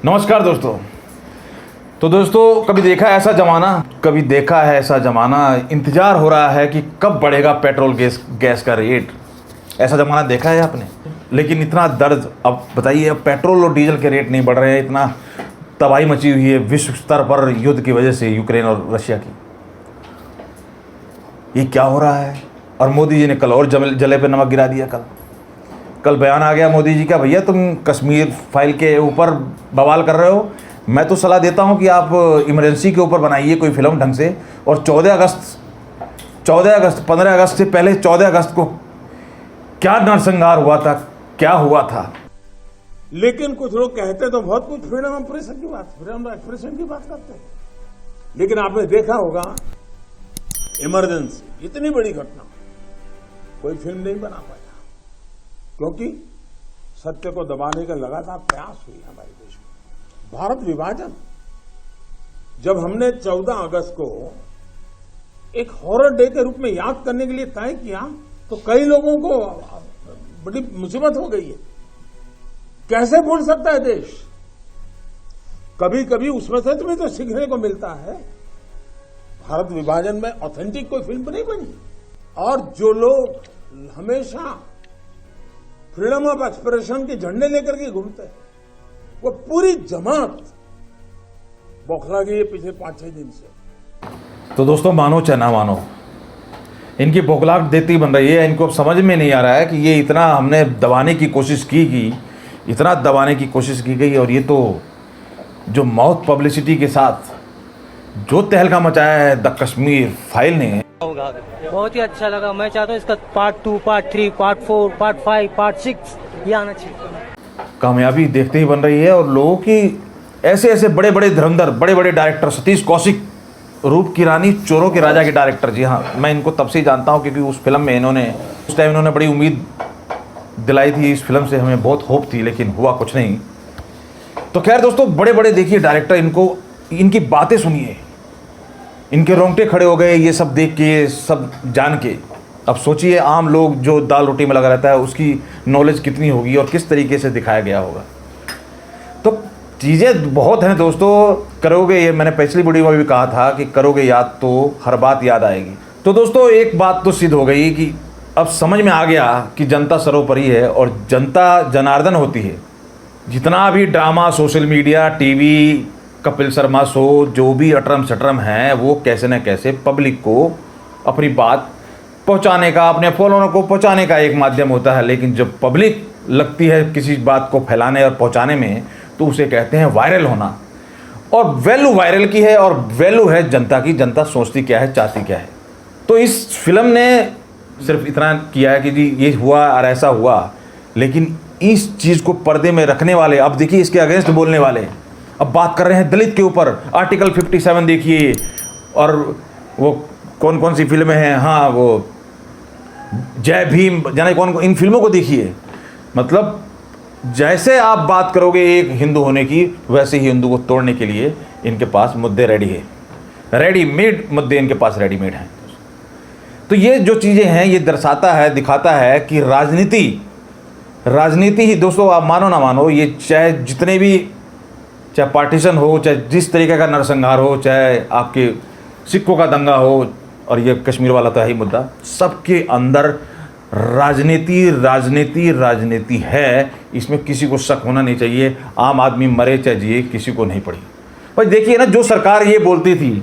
नमस्कार दोस्तों। तो दोस्तों कभी देखा है ऐसा ज़माना, इंतज़ार हो रहा है कि कब बढ़ेगा पेट्रोल गैस का रेट। ऐसा ज़माना देखा है आपने? लेकिन इतना दर्द, अब बताइए, अब पेट्रोल और डीजल के रेट नहीं बढ़ रहे हैं, इतना तबाही मची हुई है विश्व स्तर पर युद्ध की वजह से, यूक्रेन और रशिया की। ये क्या हो रहा है? और मोदी जी ने कल और जले पे नमक गिरा दिया। कल बयान आ गया मोदी जी का, भैया तुम कश्मीर फाइल के ऊपर बवाल कर रहे हो, मैं तो सलाह देता हूं कि आप इमरजेंसी के ऊपर बनाइए कोई फिल्म ढंग से। और 15 अगस्त से पहले 14 अगस्त को क्या नरसंहार हुआ था, क्या हुआ था। लेकिन कुछ लोग कहते तो बहुत कुछ फ्रीडम ऑपरेशन की बात, फ्रीडम एक्सप्रेशन की बात करते हैं, लेकिन आपने देखा होगा इमरजेंसी इतनी बड़ी घटना कोई फिल्म नहीं बना पाया, क्योंकि सत्य को दबाने का लगातार प्रयास हुई हमारे देश में। भारत विभाजन, जब हमने 14 अगस्त को एक हॉरर डे के रूप में याद करने के लिए तय किया, तो कई लोगों को बड़ी मुसीबत हो गई है। कैसे भूल सकता है देश? कभी कभी उसमें से तुम्हें तो सीखने को मिलता है। भारत विभाजन में ऑथेंटिक कोई फिल्म नहीं बनी, और जो लोग हमेशा फ्रीडम ऑफ एक्सप्रेशन के झंडे लेकर के घूमते हैं, वो पूरी जमात बौखला गई है पिछले 5-6 दिन से। तो दोस्तों, मानो चाहे ना मानो, इनकी बौखलाहट देती बन रही है। इनको अब समझ में नहीं आ रहा है कि ये इतना हमने दबाने की कोशिश इतना दबाने की कोशिश की गई, और ये तो जो मौत पब्लिसिटी के साथ जो तहलका मचाया है द कश्मीर फाइल ने, बहुत ही अच्छा लगा। मैं चाहता हूँ इसका part 2, part 3, part 4, part 5, part 6 ये आना चाहिए। कामयाबी देखते ही बन रही है। और लोगों की ऐसे बड़े बड़े धुरंधर, बड़े बड़े डायरेक्टर, सतीश कौशिक, रूप की रानी, चोरों के राजा के डायरेक्टर, जी हाँ, मैं इनको तब से ही जानता हूँ क्योंकि उस फिल्म में उस टाइम इन्होंने बड़ी उम्मीद दिलाई थी। इस फिल्म से हमें बहुत होप थी, लेकिन हुआ कुछ नहीं। तो खैर दोस्तों, बड़े बड़े देखिए डायरेक्टर, इनकी बातें सुनिए, इनके रोंगटे खड़े हो गए ये सब देख के, सब जान के। अब सोचिए आम लोग जो दाल रोटी में लगा रहता है, उसकी नॉलेज कितनी होगी और किस तरीके से दिखाया गया होगा। तो चीज़ें बहुत हैं दोस्तों। करोगे ये, मैंने पिछली वीडियो में भी कहा था कि करोगे याद तो हर बात याद आएगी। तो दोस्तों, एक बात तो सिद्ध हो गई कि अब समझ में आ गया कि जनता सर्वोपरि है और जनता जनार्दन होती है। जितना भी drama, social media, TV, Kapil Sharma show, जो भी अटरम सटरम है, वो कैसे न कैसे पब्लिक को अपनी बात पहुंचाने का, अपने फॉलोअरों को पहुंचाने का एक माध्यम होता है। लेकिन जब पब्लिक लगती है किसी बात को फैलाने और पहुंचाने में, तो उसे कहते हैं वायरल होना। और वैल्यू वायरल की है, और वैल्यू है जनता की। जनता सोचती क्या है, चाहती क्या है। तो इस फिल्म ने सिर्फ इतना किया है कि जी ये हुआ और ऐसा हुआ, लेकिन इस चीज़ को पर्दे में रखने वाले, अब देखिए इसके अगेंस्ट बोलने वाले, अब बात कर रहे हैं दलित के ऊपर। आर्टिकल 57 देखिए, और वो कौन कौन सी फिल्में हैं, हाँ वो जय भीम, जाने कौन, इन फिल्मों को देखिए। मतलब जैसे आप बात करोगे एक हिंदू होने की, वैसे ही हिंदू को तोड़ने के लिए इनके पास मुद्दे रेडी है, रेडीमेड मुद्दे इनके पास रेडीमेड हैं। तो ये जो चीज़ें हैं, ये दर्शाता है, दिखाता है कि राजनीति ही दोस्तों, आप मानो ना मानो, ये चाहे जितने भी, चाहे पार्टीशन हो, चाहे जिस तरीके का नरसंहार हो, चाहे आपके सिखों का दंगा हो, और ये कश्मीर वाला तो है ही मुद्दा, सबके अंदर राजनीति है। इसमें किसी को शक होना नहीं चाहिए। आम आदमी मरे चाहे जिए, किसी को नहीं पड़ी। भाई देखिए ना, जो सरकार ये बोलती थी,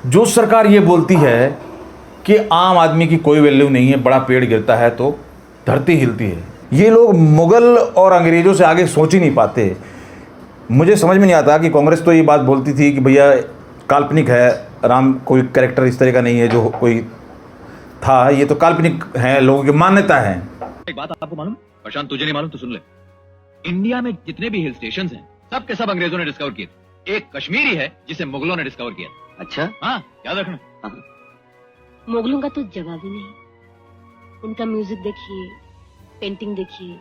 जो सरकार ये बोलती है कि आम आदमी की कोई वैल्यू नहीं है, बड़ा पेड़ गिरता है तो धरती हिलती है, ये लोग मुगल और अंग्रेज़ों से आगे सोच ही नहीं पाते। मुझे समझ में नहीं आता कि कांग्रेस तो ये बात बोलती थी कि भैया काल्पनिक है, राम कोई कैरेक्टर इस तरह का नहीं है जो कोई था, ये तो काल्पनिक है, लोगों की मान्यता है। एक बात आपको मालूम, प्रशांत तुझे नहीं मालूम तो सुन ले। इंडिया में जितने भी हिल स्टेशन हैं, सब के सब अंग्रेजों ने डिस्कवर किए थे। एक कश्मीरी है जिसे मुगलों ने डिस्कवर किया। अच्छा, हाँ याद रखना। मुगलों का तो जवाब ही नहीं। उनका म्यूजिक देखिए, पेंटिंग देखिए,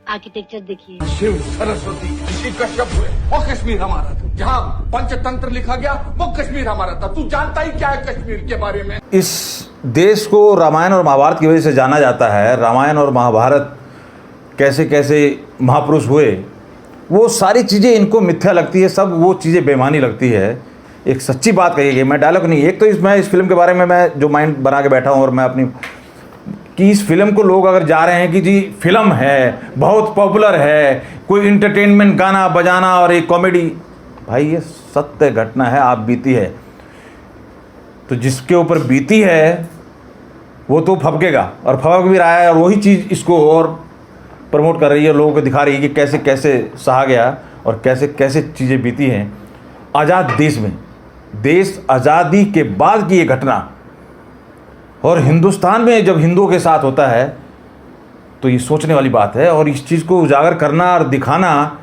आर्किटेक्चर देखिए। शिव, सरस्वती, ऋषि कश्यप हुए, वो कश्मीर हमारा था। जहाँ पंचतंत्र लिखा गया, वो कश्मीर हमारा था। तू जानता ही क्या है कश्मीर के बारे में? इस देश को रामायण और महाभारत की वजह से जाना जाता है। रामायण और महाभारत कैसे कैसे महापुरुष हुए, वो सारी चीज़ें इनको मिथ्या लगती है, सब वो चीज़ें बेईमानी लगती है। एक सच्ची बात कही गई, मैं डायलॉग नहीं, एक तो मैं इस फिल्म के बारे में मैं जो माइंड बना के बैठा हूँ और मैं अपनी कि इस फिल्म को लोग अगर जा रहे हैं कि जी फिल्म है, बहुत पॉपुलर है, कोई इंटरटेनमेंट, गाना बजाना और एक कॉमेडी, भाई ये सत्य घटना है, आप बीती है। तो जिसके ऊपर बीती है वो तो फबकेगा और फबक भी रहा है, और वही चीज़ इसको और प्रमोट कर रही है, लोगों को दिखा रही है कि कैसे कैसे सहा गया और कैसे कैसे चीज़ें बीती हैं आज़ाद देश में। देश आज़ादी के बाद की ये घटना, और हिंदुस्तान में जब हिंदुओं के साथ होता है तो ये सोचने वाली बात है। और इस चीज़ को उजागर करना और दिखाना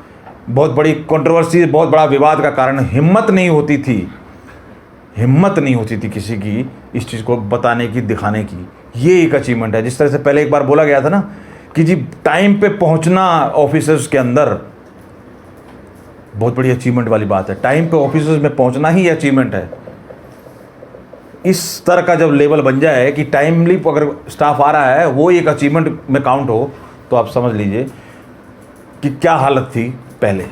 बहुत बड़ी कंट्रोवर्सी, बहुत बड़ा विवाद का कारण। हिम्मत नहीं होती थी किसी की इस चीज़ को बताने की, दिखाने की। ये एक अचीवमेंट है। जिस तरह से पहले एक बार बोला गया था ना कि जी टाइम पे पहुंचना ऑफिसर्स के अंदर बहुत बड़ी अचीवमेंट वाली बात है। टाइम पे ऑफिसर्स में पहुंचना ही अचीवमेंट है। इस तरह का जब लेवल बन जाए कि टाइमली अगर स्टाफ आ रहा है वो एक अचीवमेंट में काउंट हो, तो आप समझ लीजिए कि क्या हालत थी पहले।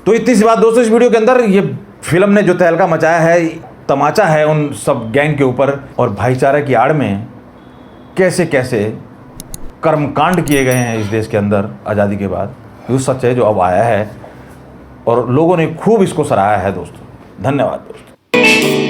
तो इतनी सी बात दोस्तों, इस वीडियो के अंदर ये फिल्म ने जो तहलका मचाया है, तमाचा है उन सब गैंग के ऊपर, और भाईचारे की आड़ में कैसे कैसे कर्मकांड किए गए हैं इस देश के अंदर आज़ादी के बाद, ये सच है जो अब आया है और लोगों ने खूब इसको सराहा है दोस्तों। धन्यवाद दोस्तों।